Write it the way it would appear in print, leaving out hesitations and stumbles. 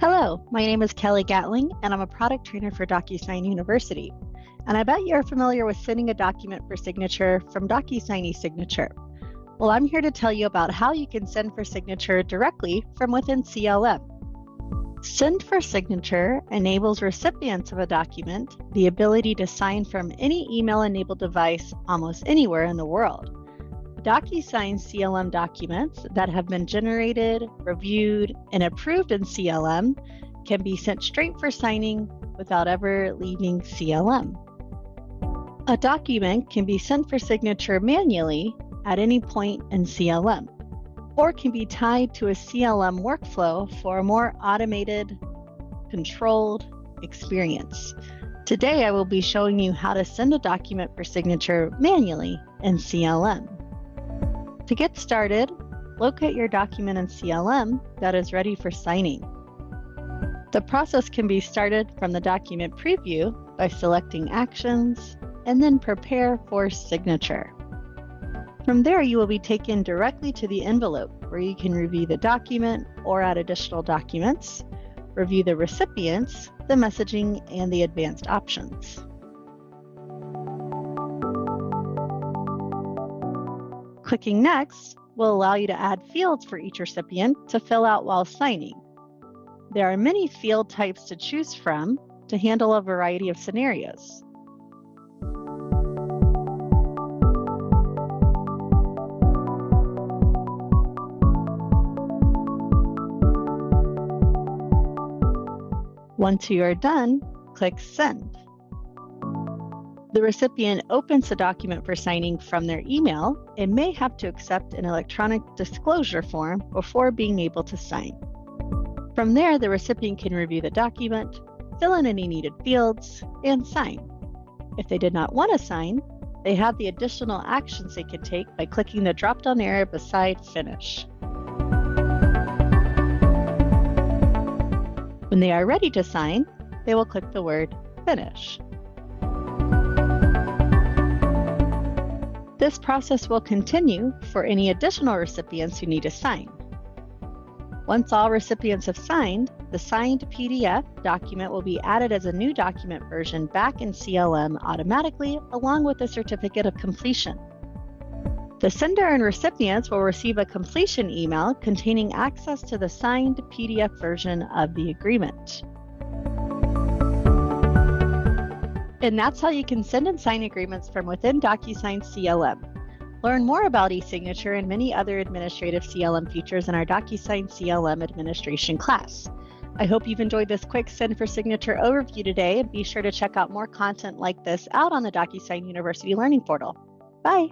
Hello, my name is Kelly Gatling, and I'm a product trainer for DocuSign University. And I bet you're familiar with sending a document for signature from DocuSign eSignature. Well, I'm here to tell you about how you can send for signature directly from within CLM. Send for signature enables recipients of a document the ability to sign from any email-enabled device almost anywhere in the world. DocuSign CLM documents that have been generated, reviewed, and approved in CLM can be sent straight for signing without ever leaving CLM. A document can be sent for signature manually at any point in CLM, or can be tied to a CLM workflow for a more automated, controlled experience. Today, I will be showing you how to send a document for signature manually in CLM. To get started, locate your document in CLM that is ready for signing. The process can be started from the document preview by selecting Actions and then Prepare for Signature. From there, you will be taken directly to the envelope where you can review the document or add additional documents, review the recipients, the messaging, and the advanced options. Clicking Next will allow you to add fields for each recipient to fill out while signing. There are many field types to choose from to handle a variety of scenarios. Once you are done, click Send. The recipient opens the document for signing from their email and may have to accept an electronic disclosure form before being able to sign. From there, the recipient can review the document, fill in any needed fields, and sign. If they did not want to sign, they have the additional actions they can take by clicking the drop-down arrow beside Finish. When they are ready to sign, they will click the word Finish. This process will continue for any additional recipients who need to sign. Once all recipients have signed, the signed PDF document will be added as a new document version back in CLM automatically, along with a certificate of completion. The sender and recipients will receive a completion email containing access to the signed PDF version of the agreement. And that's how you can send and sign agreements from within DocuSign CLM. Learn more about eSignature and many other administrative CLM features in our DocuSign CLM administration class. I hope you've enjoyed this quick Send for Signature overview today, and be sure to check out more content like this out on the DocuSign University Learning Portal. Bye!